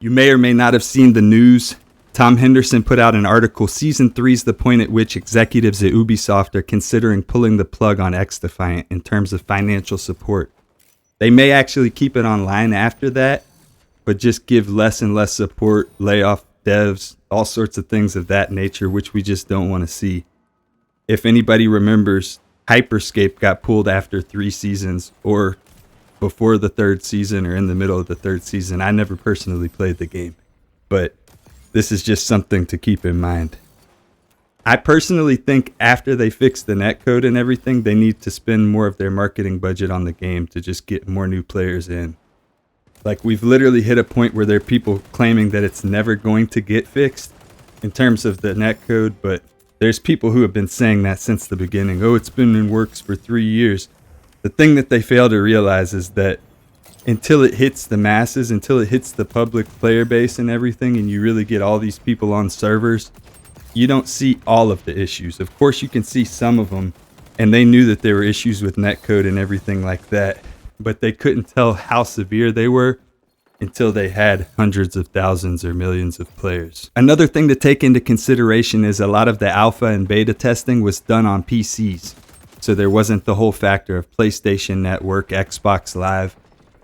You may or may not have seen the news. Tom Henderson put out an article, Season 3 is the point at which executives at Ubisoft are considering pulling the plug on XDefiant in terms of financial support. They may actually keep it online after that, but just give less and less support, lay off devs, all sorts of things of that nature, which we just don't want to see. If anybody remembers, Hyperscape got pulled after 3 seasons, or before the 3rd season, or in the middle of the 3rd season. I never personally played the game, but this is just something to keep in mind. I personally think after they fix the netcode and everything, they need to spend more of their marketing budget on the game to just get more new players in. Like, we've literally hit a point where there are people claiming that it's never going to get fixed in terms of the netcode, but there's people who have been saying that since the beginning. Oh, it's been in works for 3 years. The thing that they fail to realize is that until it hits the masses, until it hits the public player base and everything, and you really get all these people on servers, you don't see all of the issues. Of course, you can see some of them, and they knew that there were issues with netcode and everything like that, but they couldn't tell how severe they were until they had hundreds of thousands or millions of players. Another thing to take into consideration is a lot of the alpha and beta testing was done on PCs, so there wasn't the whole factor of PlayStation Network, Xbox Live,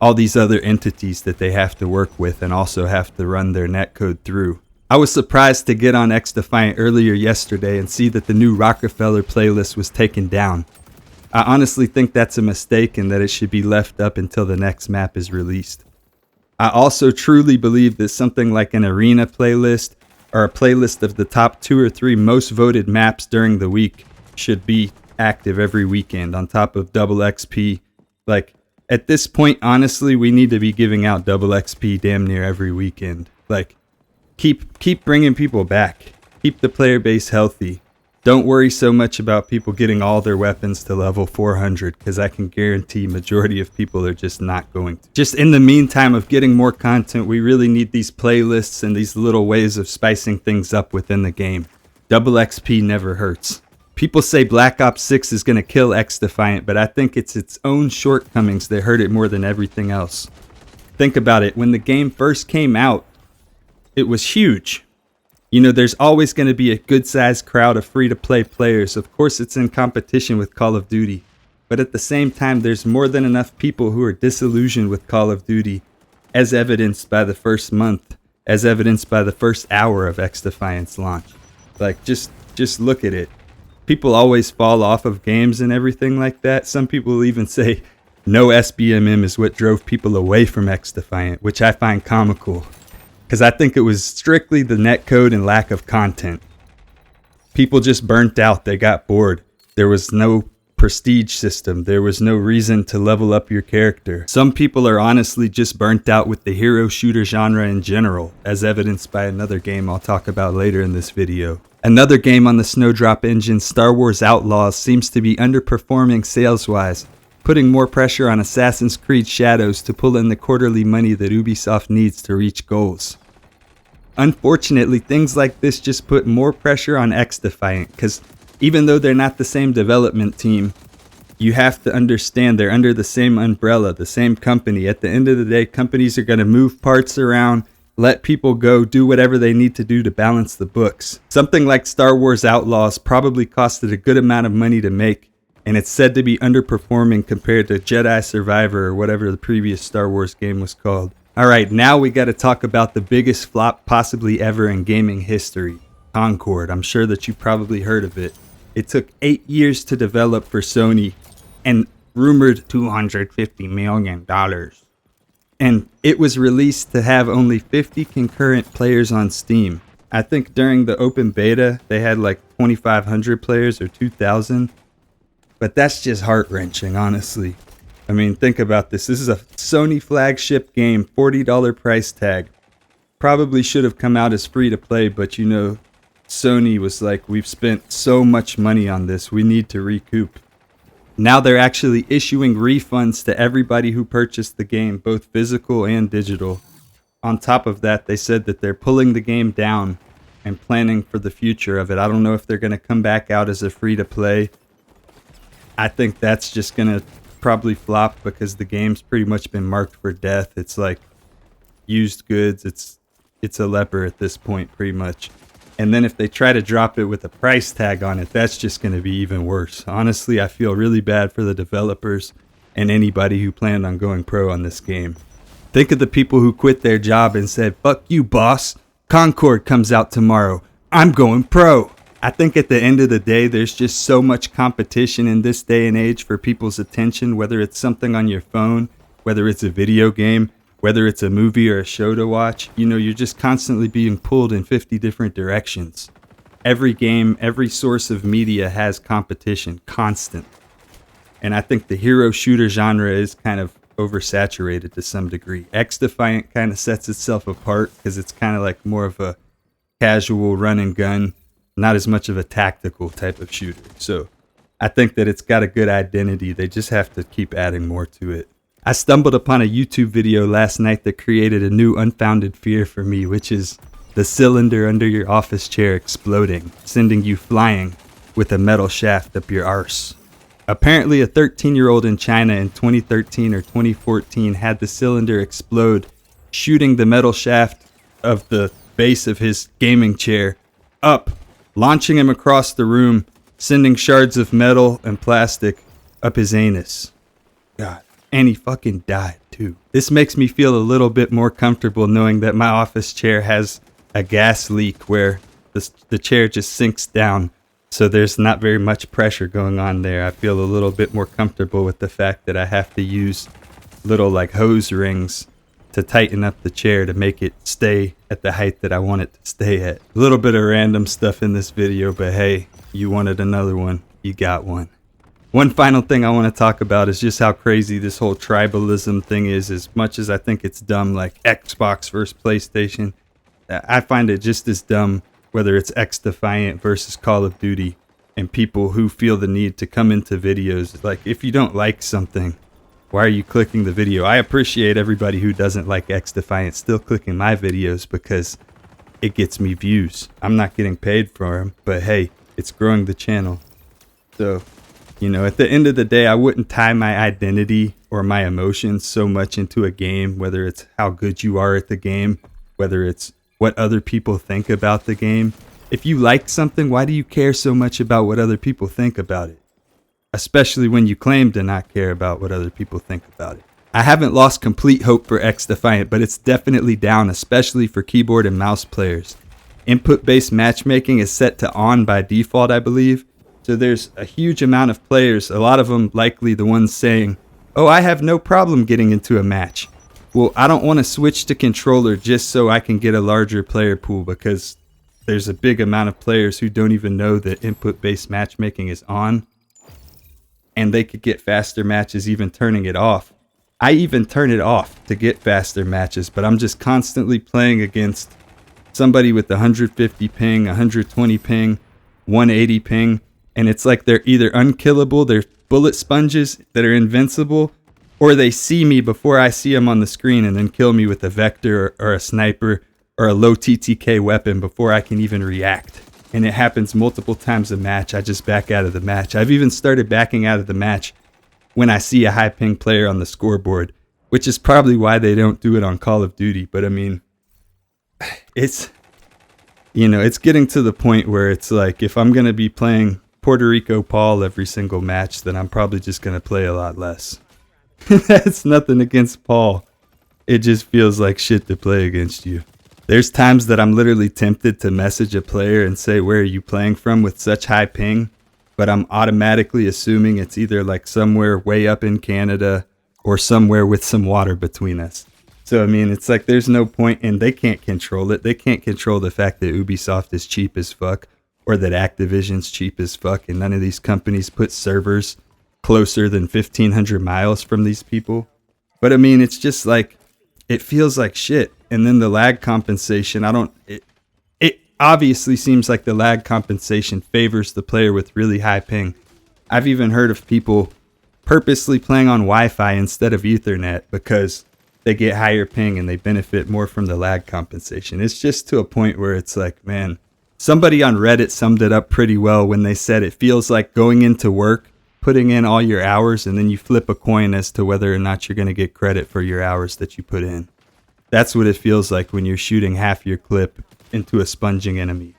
all these other entities that they have to work with and also have to run their netcode through. I was surprised to get on XDefiant earlier yesterday and see that the new Rockefeller playlist was taken down. I honestly think that's a mistake and that it should be left up until the next map is released. I also truly believe that something like an arena playlist or a playlist of the top 2 or 3 most voted maps during the week should be active every weekend on top of double XP. Like, at this point, honestly, we need to be giving out double XP damn near every weekend. Like, keep bringing people back. Keep the player base healthy. Don't worry so much about people getting all their weapons to level 400, because I can guarantee majority of people are just not going to. Just in the meantime of getting more content, we really need these playlists and these little ways of spicing things up within the game. Double XP never hurts. People say Black Ops 6 is going to kill XDefiant, but I think it's its own shortcomings that hurt it more than everything else. Think about it. When the game first came out, it was huge. You know, there's always going to be a good-sized crowd of free-to-play players. Of course, it's in competition with Call of Duty. But at the same time, there's more than enough people who are disillusioned with Call of Duty, as evidenced by the first month, as evidenced by the first hour of XDefiant's launch. Like, just look at it. People always fall off of games and everything like that. Some people even say no SBMM is what drove people away from XDefiant, which I find comical, because I think it was strictly the netcode and lack of content. People just burnt out. They got bored. There was no prestige system. There was no reason to level up your character. Some people are honestly just burnt out with the hero shooter genre in general, as evidenced by another game I'll talk about later in this video. Another game on the Snowdrop engine, Star Wars Outlaws, seems to be underperforming sales-wise, putting more pressure on Assassin's Creed Shadows to pull in the quarterly money that Ubisoft needs to reach goals. Unfortunately, things like this just put more pressure on XDefiant, because even though they're not the same development team, you have to understand they're under the same umbrella, the same company. At the end of the day, companies are going to move parts around, let people go, do whatever they need to do to balance the books. Something like Star Wars Outlaws probably costed a good amount of money to make, and it's said to be underperforming compared to Jedi Survivor or whatever the previous Star Wars game was called. Alright, now we got to talk about the biggest flop possibly ever in gaming history, Concord. I'm sure that you probably heard of it. It took 8 years to develop for Sony and rumored $250 million. And it was released to have only 50 concurrent players on Steam. I think during the open beta, they had like 2,500 players or 2,000. But that's just heart-wrenching, honestly. I mean, think about this. This is a Sony flagship game, $40 price tag. Probably should have come out as free-to-play, but you know, Sony was like, we've spent so much money on this, we need to recoup. Now they're actually issuing refunds to everybody who purchased the game, both physical and digital. On top of that, they said that they're pulling the game down and planning for the future of it. I don't know if they're going to come back out as a free-to-play. I think that's just going to probably flop because the game's pretty much been marked for death. It's like used goods. It's it's a leper at this point, pretty much. And then if they try to drop it with a price tag on it, that's just going to be even worse. Honestly, I feel really bad for the developers and anybody who planned on going pro on this game. Think of the people who quit their job and said, "Fuck you, boss. Concord comes out tomorrow. I'm going pro." I think at the end of the day, there's just so much competition in this day and age for people's attention, whether it's something on your phone, whether it's a video game, whether it's a movie or a show to watch. You know, you're just constantly being pulled in 50 different directions. Every game, every source of media has competition, constant. And I think the hero shooter genre is kind of oversaturated to some degree. XDefiant kind of sets itself apart because it's kind of like more of a casual run and gun, not as much of a tactical type of shooter. So I think that it's got a good identity. They just have to keep adding more to it. I stumbled upon a YouTube video last night that created a new unfounded fear for me, which is the cylinder under your office chair exploding, sending you flying with a metal shaft up your arse. Apparently, a 13-year-old in China in 2013 or 2014 had the cylinder explode, shooting the metal shaft of the base of his gaming chair up, launching him across the room, sending shards of metal and plastic up his anus. God. And he fucking died, too. This makes me feel a little bit more comfortable knowing that my office chair has a gas leak where the chair just sinks down. So there's not very much pressure going on there. I feel a little bit more comfortable with the fact that I have to use little like hose rings to tighten up the chair to make it stay at the height that I want it to stay at. A little bit of random stuff in this video, but hey, you wanted another one, you got one. One final thing I want to talk about is just how crazy this whole tribalism thing is. As much as I think it's dumb, like Xbox versus PlayStation, I find it just as dumb whether it's XDefiant versus Call of Duty, and people who feel the need to come into videos. Like, if you don't like something, why are you clicking the video? I appreciate everybody who doesn't like XDefiant still clicking my videos because it gets me views. I'm not getting paid for them, but hey, it's growing the channel. So, you know, at the end of the day, I wouldn't tie my identity or my emotions so much into a game, whether it's how good you are at the game, whether it's what other people think about the game. If you like something, why do you care so much about what other people think about it? Especially when you claim to not care about what other people think about it. I haven't lost complete hope for XDefiant, but it's definitely down, especially for keyboard and mouse players. Input-based matchmaking is set to on by default, I believe. So there's a huge amount of players, a lot of them likely the ones saying, "Oh, I have no problem getting into a match." Well, I don't want to switch to controller just so I can get a larger player pool, because there's a big amount of players who don't even know that input-based matchmaking is on, and they could get faster matches even turning it off. I even turn it off to get faster matches, but I'm just constantly playing against somebody with 150 ping, 120 ping, 180 ping, and it's like they're either unkillable, they're bullet sponges that are invincible, or they see me before I see them on the screen and then kill me with a vector or a sniper or a low TTK weapon before I can even react. And it happens multiple times a match. I just back out of the match. I've even started backing out of the match when I see a high ping player on the scoreboard, which is probably why they don't do it on Call of Duty. But I mean, it's, you know, it's getting to the point where it's like, if I'm going to be playing Puerto Rico Paul every single match, then I'm probably just going to play a lot less. That's nothing against Paul. It just feels like shit to play against you. There's times that I'm literally tempted to message a player and say, "Where are you playing from?" with such high ping, but I'm automatically assuming it's either like somewhere way up in Canada or somewhere with some water between us. So, I mean, it's like there's no point, and they can't control it. They can't control the fact that Ubisoft is cheap as fuck or that Activision's cheap as fuck, and none of these companies put servers closer than 1,500 miles from these people. But I mean, it's just like, it feels like shit. And then the lag compensation, it obviously seems like the lag compensation favors the player with really high ping. I've even heard of people purposely playing on Wi-Fi instead of Ethernet because they get higher ping and they benefit more from the lag compensation. It's just to a point where it's like, man, somebody on Reddit summed it up pretty well when they said it feels like going into work, putting in all your hours, and then you flip a coin as to whether or not you're going to get credit for your hours that you put in. That's what it feels like when you're shooting half your clip into a sponging enemy.